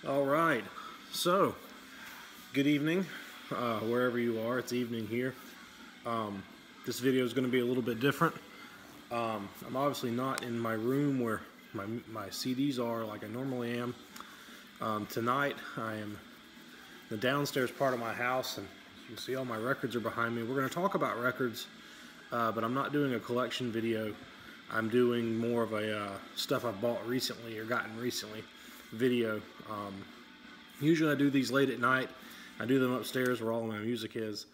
All right, so good evening, wherever you are. It's evening here. This video is going to be a little bit different. I'm obviously not in my room where my CDs are like I normally am. Tonight I am in the downstairs part of my house, and you can see all my records are behind me. We're going to talk about records, but I'm not doing a collection video. I'm doing more of a stuff I've bought recently or gotten recently video. Usually I do these late at night. I do them upstairs where all my music is,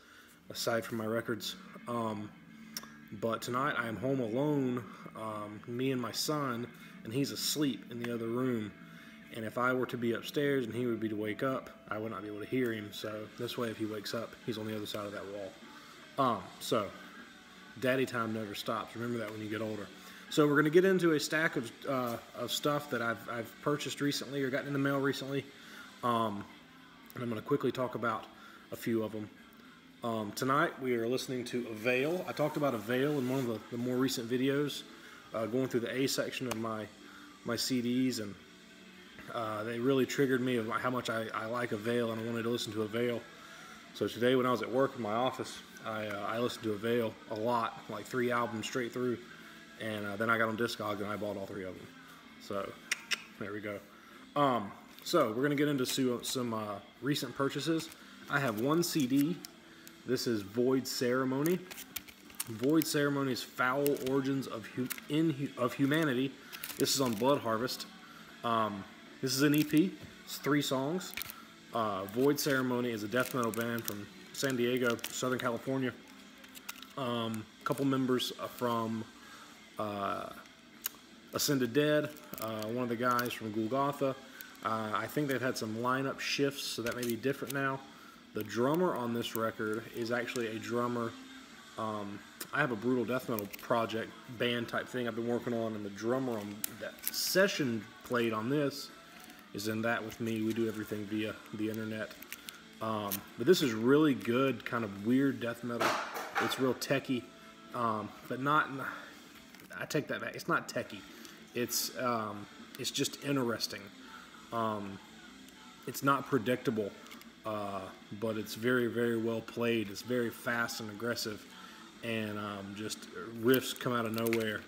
aside from my records. But tonight I am home alone, me and my son, and he's asleep in the other room. And if I were to be upstairs and he would be to wake up, I would not be able to hear him. So this way, if he wakes up, he's on the other side of that wall. So daddy time never stops. Remember that when you get older. So we're going to get into a stack of stuff that I've purchased recently or gotten in the mail recently. And I'm going to quickly talk about a few of them. Tonight we are listening to Avail. I talked about Avail in one of the more recent videos, going through the A section of my CDs, and they really triggered me of how much I like Avail, and I wanted to listen to Avail. So today when I was at work in my office, I listened to Avail a lot, like 3 albums straight through. And then I got on Discogs and I bought all 3 of them. So there we go. So we're going to get into some recent purchases. I have one CD. This is Void Ceremony. Void Ceremony's Foul Origins of Humanity. This is on Blood Harvest. This is an EP. It's 3 songs. Void Ceremony is a death metal band from San Diego, Southern California. A couple members from Ascended Dead, one of the guys from Golgotha. I think they've had some lineup shifts, so that may be different now. The drummer on this record is actually a drummer. I have a brutal death metal project band type thing I've been working on, and the drummer on that session played on this is in that with me. We do everything via the internet. But this is really good, kind of weird death metal. It's real techie, but not. I take that back. It's not techie. It's just interesting. It's not predictable, but it's very, very well played. It's very fast and aggressive, and just riffs come out of nowhere,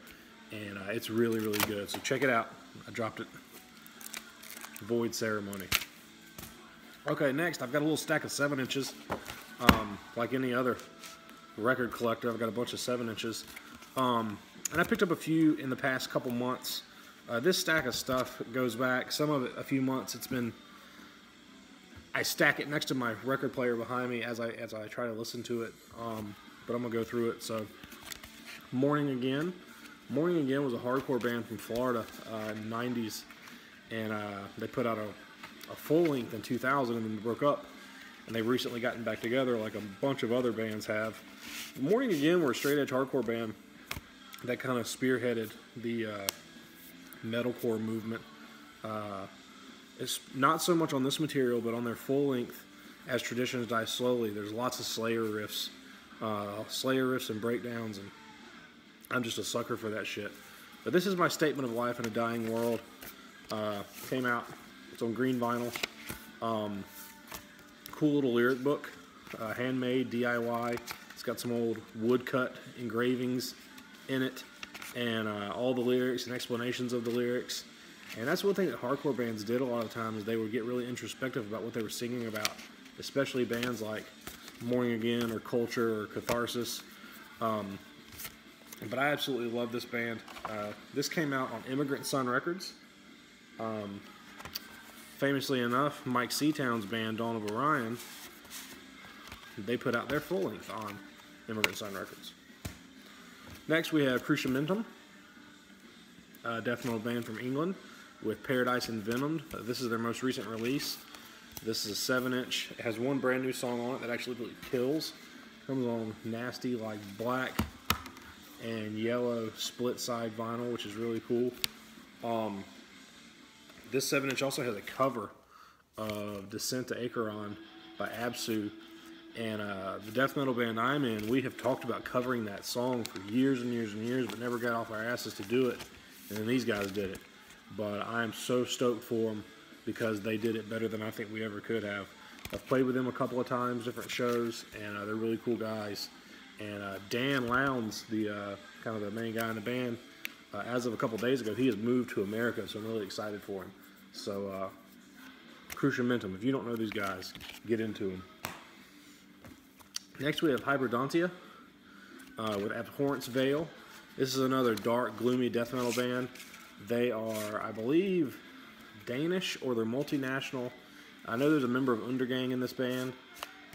and it's really, really good. So check it out. I dropped it. Void Ceremony. Okay, next I've got a little stack of 7-inches. Like any other record collector, I've got a bunch of 7-inches. And I picked up a few in the past couple months. This stack of stuff goes back, some of it a few months. I stack it next to my record player behind me as I try to listen to it. But I'm gonna go through it. So, Morning Again. Morning Again was a hardcore band from Florida in the 90s, and they put out a full length in 2000 and then broke up. And they've recently gotten back together like a bunch of other bands have. Morning Again were a straight edge hardcore band that kind of spearheaded the metalcore movement. It's not so much on this material, but on their full length, As Traditions Die Slowly, there's lots of Slayer riffs and breakdowns, and I'm just a sucker for that shit. But this is my statement of life in a dying world. Came out, it's on green vinyl. Cool little lyric book, handmade, DIY. It's got some old woodcut engravings in it, and all the lyrics and explanations of the lyrics. And that's one thing that hardcore bands did a lot of times, is they would get really introspective about what they were singing about, especially bands like Morning Again or Culture or Catharsis. But I absolutely love this band. This came out on Immigrant Son Records. Famously enough, Mike Seatown's band Dawn of Orion, they put out their full length on Immigrant Son Records. Next we have Cruciamentum, a death metal band from England with Paradise Envenomed. This is their most recent release. This is a 7-inch. It has one brand new song on it that actually really kills. Comes on nasty like black and yellow split side vinyl, which is really cool. This 7-inch also has a cover of Descent to Acheron by Absu. And the death metal band I'm in, we have talked about covering that song for years and years and years, but never got off our asses to do it. And then these guys did it. But I am so stoked for them. because they did it better than I think we ever could have. I've played with them a couple of times, different shows, and they're really cool guys. And Dan Lowndes, the kind of the main guy in the band, as of a couple days ago, he has moved to America, so I'm really excited for him. So, Cruciamentum, if you don't know these guys, get into them. Next we have Hybridontia with Abhorrence Veil. This is another dark, gloomy death metal band. They are, I believe, Danish, or they're multinational. I know there's a member of Undergang in this band,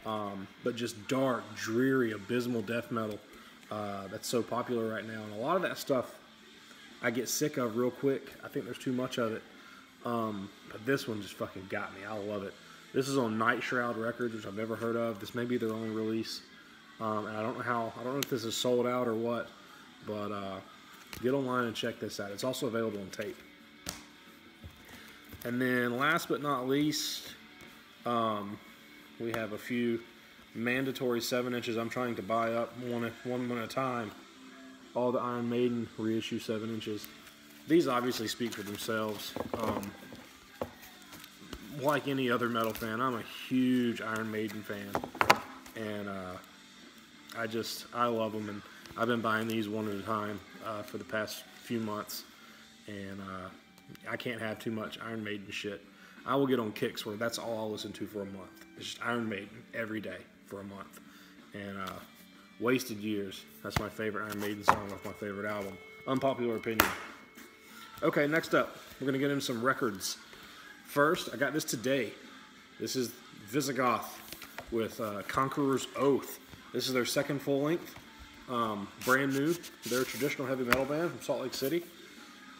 but just dark, dreary, abysmal death metal that's so popular right now. And a lot of that stuff I get sick of real quick. I think there's too much of it. But this one just fucking got me. I love it. This is on Night Shroud Records, which I've never heard of. This may be their only release. And I don't know if this is sold out or what, but get online and check this out. It's also available on tape. And then last but not least, we have a few mandatory 7-inches I'm trying to buy up one at a time. All the Iron Maiden reissue 7-inches. These obviously speak for themselves. Like any other metal fan, I'm a huge Iron Maiden fan, and I love them, and I've been buying these one at a time for the past few months, and I can't have too much Iron Maiden shit. I will get on kicks where that's all I'll listen to for a month. It's just Iron Maiden every day for a month, and Wasted Years. That's my favorite Iron Maiden song off my favorite album. Unpopular opinion. Okay, next up, we're gonna get into some records. First, I got this today. This is Visigoth with Conqueror's Oath. This is their second full length, brand new. They're a traditional heavy metal band from Salt Lake City,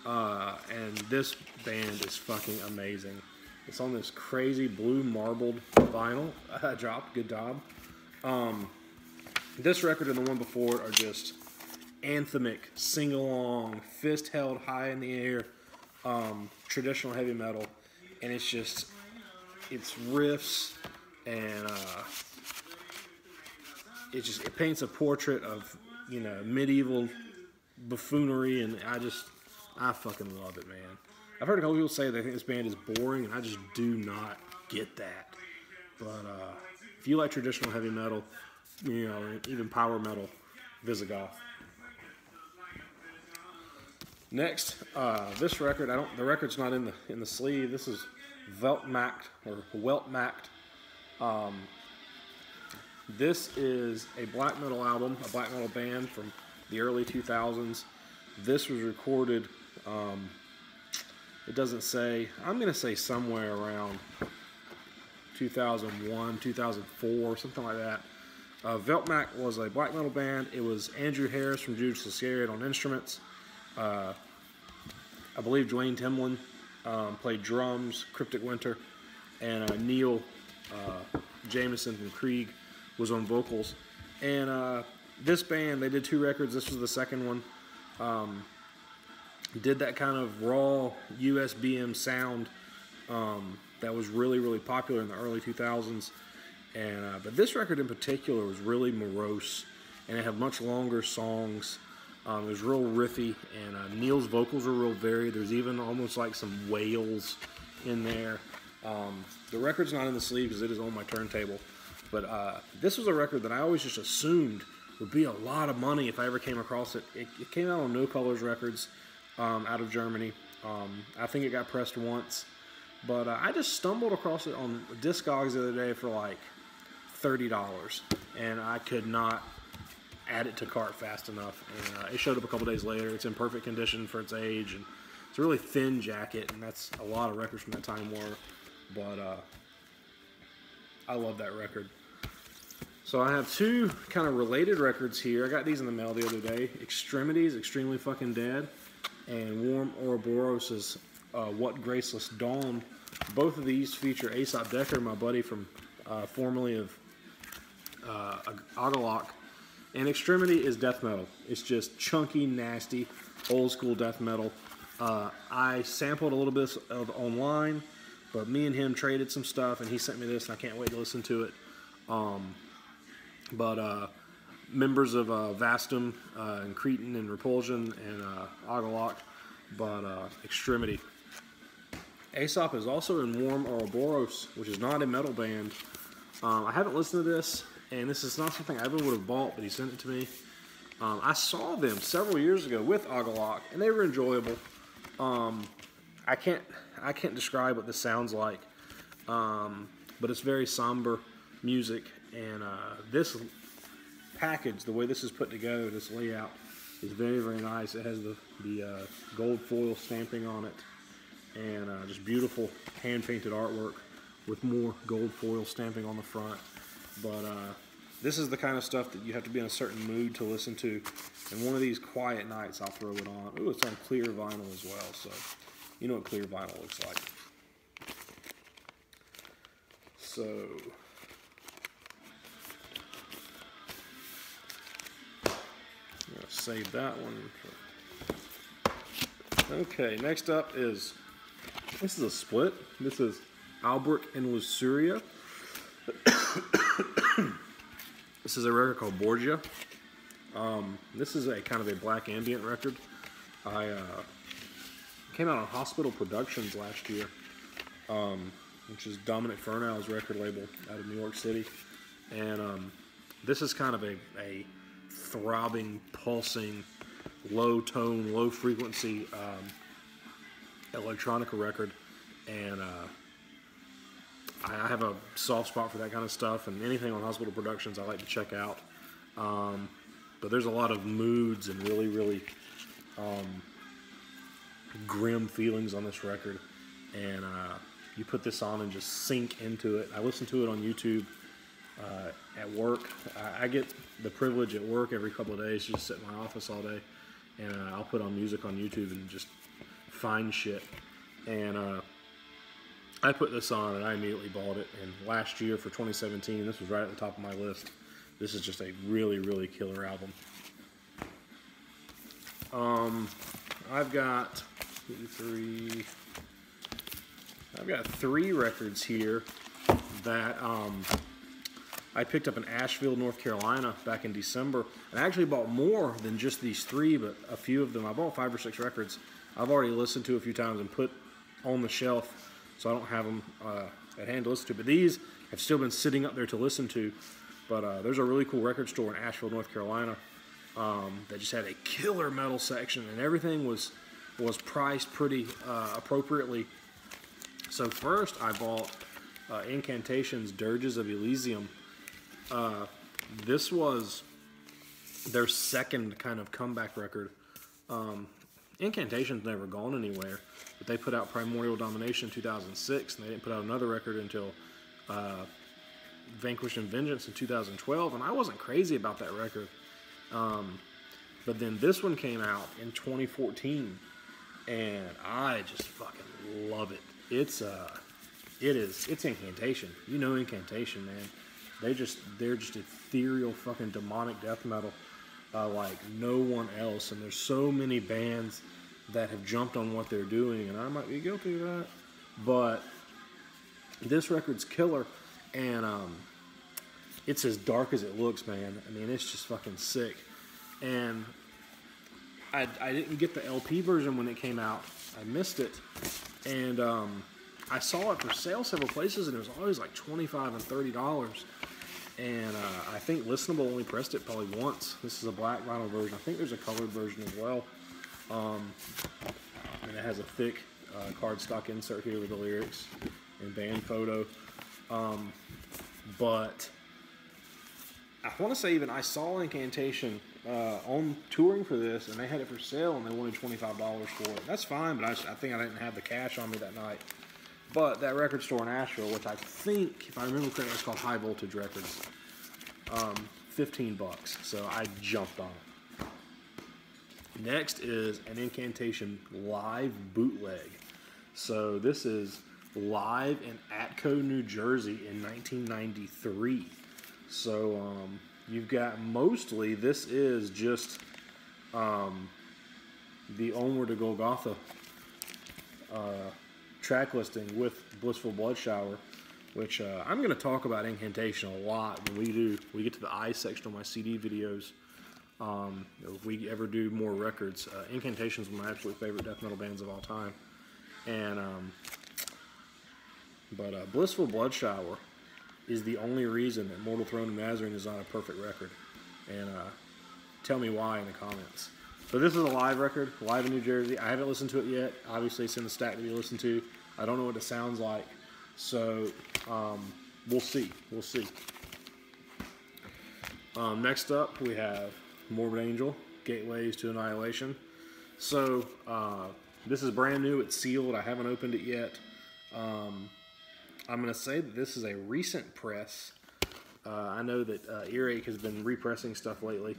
and this band is fucking amazing. It's on this crazy blue marbled vinyl. Dropped, good job. This record and the one before it are just anthemic, sing-along, fist held high in the air, traditional heavy metal. And it's riffs, and it paints a portrait of, you know, medieval buffoonery, and I fucking love it, man. I've heard a couple people say they think this band is boring, and I just do not get that. But if you like traditional heavy metal, you know, and even power metal, Visigoth. Next, this record, the record's not in the sleeve. This is Weltmacht, or Weltmacht. This is a black metal album, a black metal band from the early 2000s. This was recorded, it doesn't say, I'm going to say somewhere around 2001, 2004, something like that. Weltmacht was a black metal band. It was Andrew Harris from Judas Iscariot on instruments. I believe Dwayne Timlin played drums, Cryptic Winter, and Neil Jameson from Krieg was on vocals. And this band, they did 2 records. This was the second one. Did that kind of raw USBM sound that was really, really popular in the early 2000s. And but this record in particular was really morose, and it had much longer songs. It was real riffy, and Neil's vocals are real varied. There's even almost like some wails in there. The record's not in the sleeve because it is on my turntable. But this was a record that I always just assumed would be a lot of money if I ever came across it. It came out on No Colors Records out of Germany. I think it got pressed once. But I just stumbled across it on Discogs the other day for like $30. And I could not add it to cart fast enough, and it showed up a couple days later. It's in perfect condition for its age, and it's a really thin jacket, and that's a lot of records from that time were, but I love that record. So I have 2 kind of related records here. I got these in the mail the other day. Extremities, Extremely Fucking Dead, and Warm Ouroboros' What Graceless Dawn. Both of these feature Aesop Decker, my buddy from formerly of Agalok. And Extremity is death metal. It's just chunky, nasty, old school death metal. I sampled a little bit of online, but me and him traded some stuff, and he sent me this, and I can't wait to listen to it. Members of Vastum and Cretan and Repulsion and Agalok, but Extremity. Aesop is also in Warm Ouroboros, which is not a metal band. I haven't listened to this, and this is not something I ever would have bought, but he sent it to me. I saw them several years ago with Agalok, and they were enjoyable. I can't describe what this sounds like, but it's very somber music, and this package, the way this is put together, this layout, is very, very nice. It has the gold foil stamping on it, and just beautiful hand-painted artwork with more gold foil stamping on the front. But this is the kind of stuff that you have to be in a certain mood to listen to. And one of these quiet nights, I'll throw it on. Ooh, it's on clear vinyl as well, so you know what clear vinyl looks like. So, I'm going to save that one. Okay, next up is, this is a split. This is Albrecht and Luceria. This is a record called Borgia. This is a kind of a black ambient record. Came out on Hospital Productions last year, which is Dominic Furnow's record label out of New York City. And this is kind of a throbbing, pulsing, low tone, low frequency electronica record. And I have a soft spot for that kind of stuff, and anything on Hospital Productions I like to check out. But there's a lot of moods and really, really grim feelings on this record, and you put this on and just sink into it. I listen to it on YouTube at work. I get the privilege at work every couple of days to just sit in my office all day, and I'll put on music on YouTube and just find shit. And I put this on and I immediately bought it. And last year for 2017, this was right at the top of my list. This is just a really, really killer album. I've got three records here that I picked up in Asheville, North Carolina back in December. And I actually bought more than just these three, but a few of them. I bought 5 or 6 records I've already listened to a few times and put on the shelf, so I don't have them at hand to listen to. But these have still been sitting up there to listen to. But there's a really cool record store in Asheville, North Carolina that just had a killer metal section, and everything was priced pretty appropriately. So first I bought Incantations' Dirges of Elysium. This was their second kind of comeback record. Incantations never gone anywhere, but they put out Primordial Domination in 2006, and they didn't put out another record until Vanquished in Vengeance in 2012, and I wasn't crazy about that record. But then this one came out in 2014, and I just fucking love it. It's Incantation. You know Incantation, man. They're just ethereal fucking demonic death metal like no one else. And there's so many bands that have jumped on what they're doing, and I might be guilty of that. But this record's killer, and it's as dark as it looks, man. I mean, it's just fucking sick. And I didn't get the LP version when it came out. I missed it. And I saw it for sale several places, and it was always like $25 and $30. And I think Listenable only pressed it probably once. This is a black vinyl version. I think there's a colored version as well. And it has a thick cardstock insert here with the lyrics and band photo. But I want to say even I saw Incantation on touring for this, and they had it for sale, and they wanted $25 for it. That's fine, but I think I didn't have the cash on me that night. But that record store in Asheville, which I think, if I remember correctly, it's called High Voltage Records, $15. So I jumped on it. Next is an Incantation live bootleg. So this is live in Atco, New Jersey in 1993. So you've got mostly, this is just the Onward to Golgotha track listing with Blissful Blood Shower, which I'm going to talk about Incantation a lot when we get to the I section of my CD videos. If we ever do more records, Incantation is one of my absolute favorite death metal bands of all time. And But Blissful Blood Shower is the only reason that Mortal Throne of Nazarene is not a perfect record. And tell me why in the comments. So this is a live record, live in New Jersey. I haven't listened to it yet. Obviously, it's in the stack to be listened to. I don't know what it sounds like. So we'll see. We'll see. Next up, we have Morbid Angel, Gateways to Annihilation. So this is brand new. It's sealed. I haven't opened it yet. I'm going to say that this is a recent press. I know that Earache has been repressing stuff lately.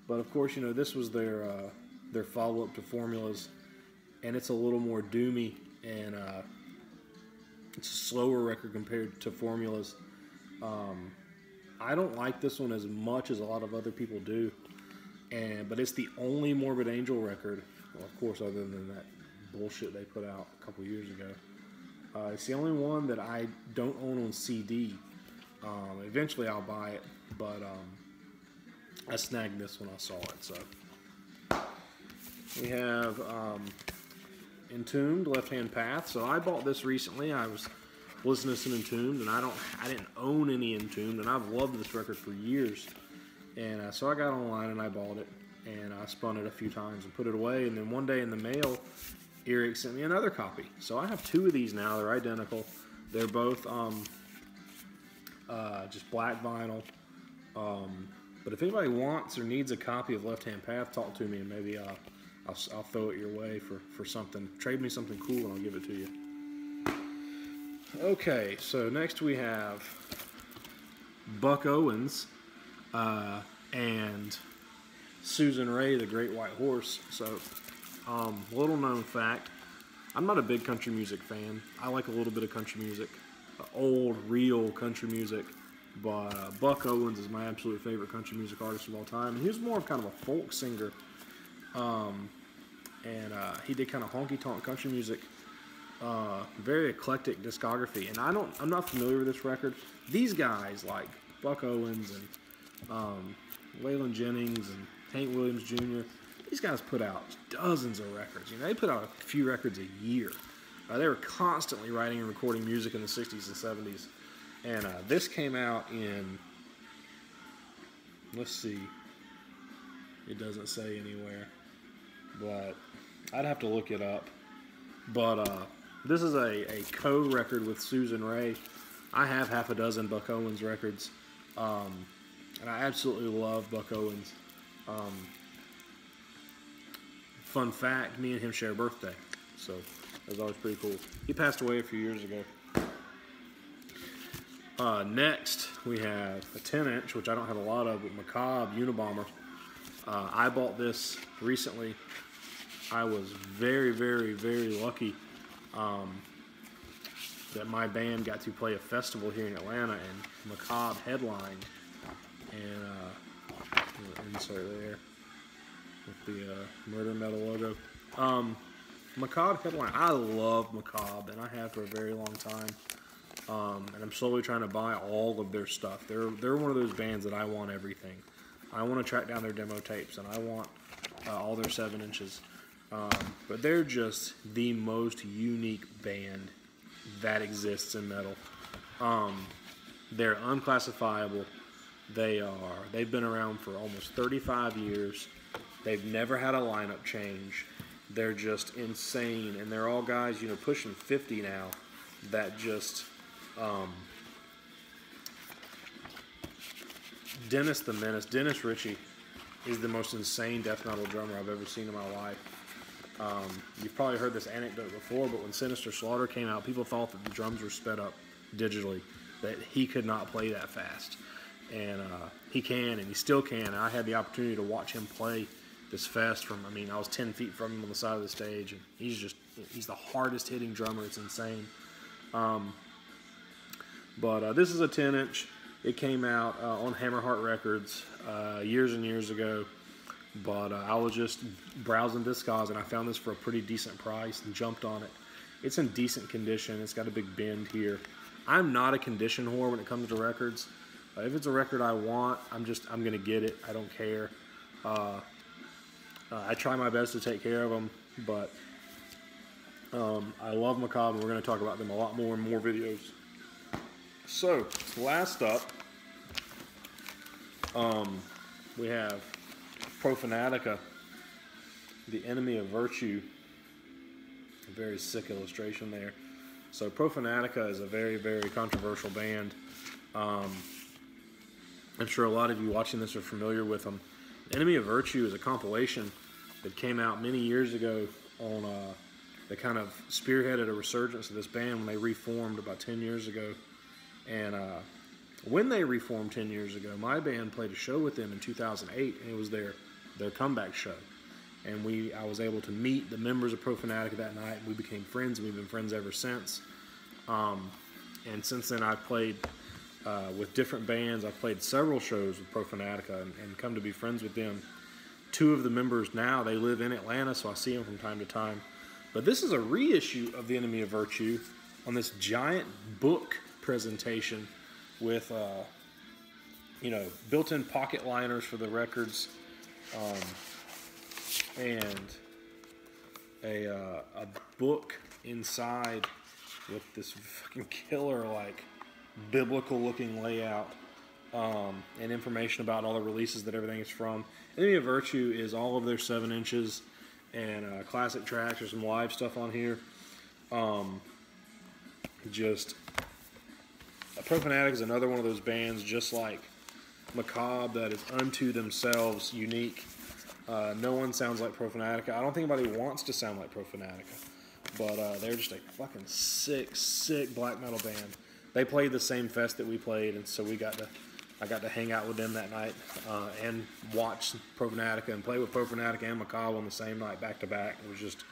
But of course, you know, this was their follow-up to Formulas. And it's a little more doomy. And it's a slower record compared to Formulas. I don't like this one as much as a lot of other people do. But it's the only Morbid Angel record, well, of course, other than that bullshit they put out a couple years ago. It's the only one that I don't own on CD. Eventually I'll buy it, but I snagged this when I saw it. So we have Entombed, Left Hand Path. So I bought this recently. I was listening to some Entombed, and I didn't own any Entombed, and I've loved this record for years. And so I got online and I bought it, and I spun it a few times and put it away. And then one day in the mail, Earache sent me another copy. So I have two of these now. They're identical. They're both just black vinyl. But if anybody wants or needs a copy of Left Hand Path, talk to me, and maybe I'll throw it your way for something. Trade me something cool and I'll give it to you. Okay, so next we have Buck Owens and Susan Ray, the Great White Horse. So, little known fact, I'm not a big country music fan. I like a little bit of country music, old, real country music. But Buck Owens is my absolute favorite country music artist of all time. And he was more of kind of a folk singer. He did kind of honky-tonk country music. Very eclectic discography. And I'm not familiar with this record. These guys like Buck Owens and Waylon Jennings and Hank Williams Jr., these guys put out dozens of records. You know, they put out a few records a year. They were constantly writing and recording music in the 60s and 70s. And this came out in, let's see, it doesn't say anywhere, but I'd have to look it up. But this is a co-record with Susan Ray. I have half a dozen Buck Owens records, and I absolutely love Buck Owens. Fun fact, me and him share a birthday, so that was always pretty cool. He passed away a few years ago. Next, we have a 10-inch, which I don't have a lot of, but McCobb Unabomber. I bought this recently. I was very, very, very lucky that my band got to play a festival here in Atlanta, and McCobb headlined. And insert there with the Murder Metal logo. McCobb headline. I love McCobb, and I have for a very long time. And I'm slowly trying to buy all of their stuff. They're one of those bands that I want everything. I want to track down their demo tapes, and I want all their 7-inches. But they're just the most unique band that exists in metal. They're unclassifiable. They've been around for almost 35 years. They've never had a lineup change. They're just insane, and they're all guys, you know, pushing 50 now that just Dennis the Menace, Dennis Ritchie, is the most insane death metal drummer I've ever seen in my life. You've probably heard this anecdote before, but when Sinister Slaughter came out, people thought that the drums were sped up digitally, that he could not play that fast. And he can, and he still can. And I had the opportunity to watch him play this fest I was 10 feet from him on the side of the stage, and he's the hardest hitting drummer. It's insane. But this is a 10-inch. It came out on Hammerheart Records years and years ago. But I was just browsing Discogs, and I found this for a pretty decent price and jumped on it. It's in decent condition. It's got a big bend here. I'm not a condition whore when it comes to records. If it's a record I want, I'm going to get it. I don't care. I try my best to take care of them, but I love McCobb, and we're going to talk about them a lot more in more videos. So, last up, we have Profanatic, the enemy of virtue. A very sick illustration there. So Profanatic is a very, very controversial band. I'm sure a lot of you watching this are familiar with them. Enemy of Virtue is a compilation that came out many years ago on that kind of spearheaded a resurgence of this band when they reformed about 10 years ago. And when they reformed 10 years ago, my band played a show with them in 2008, and it was their comeback show. And I was able to meet the members of Profanatic that night, and we became friends, and we've been friends ever since. And since then, I've played with different bands. I've played several shows with Profanatic and come to be friends with them. Two of the members now, they live in Atlanta, so I see them from time to time. But this is a reissue of The Enemy of Virtue on this giant book presentation with, built-in pocket liners for the records, and a book inside with this fucking killer, like, biblical-looking layout, and information about all the releases that everything is from. Enemy of Virtue is all of their 7 inches and classic tracks. There's some live stuff on here. Profanatic is another one of those bands, just like McCobb, that is unto themselves unique. No one sounds like Profanatic. I don't think anybody wants to sound like Profanatic, but they're just a fucking sick, sick black metal band. They played the same fest that we played, and so I got to hang out with them that night and watch Profanatic and play with Profanatic and McCobb on the same night, back to back. It was just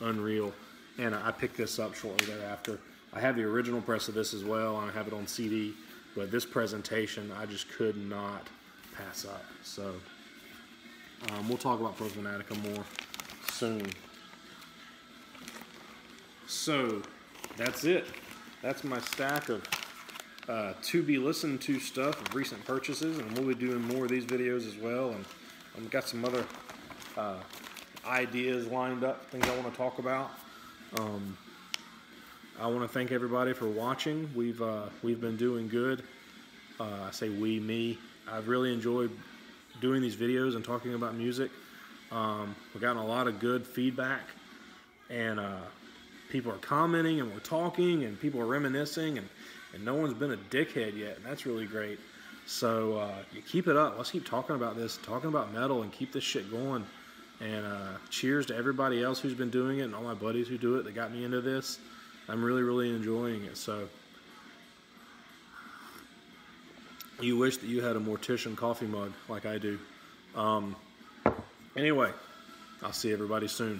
unreal. And I picked this up shortly thereafter. I have the original press of this as well, and I have it on CD. But this presentation, I just could not pass up. So we'll talk about Profanatic more soon. So that's it. That's my stack of to be listened to stuff of recent purchases, and we'll be doing more of these videos as well. And I've got some other ideas lined up, things I want to talk about. I want to thank everybody for watching. We've been doing good. I say we, me. I've really enjoyed doing these videos and talking about music. We've gotten a lot of good feedback, and people are commenting, and we're talking, and people are reminiscing, and no one's been a dickhead yet, and that's really great. So you keep it up. Let's keep talking about this, talking about metal, and keep this shit going. And cheers to everybody else who's been doing it, and all my buddies who do it that got me into this. I'm really, really enjoying it. So you wish that you had a Mortician coffee mug like I do. Anyway, I'll see everybody soon.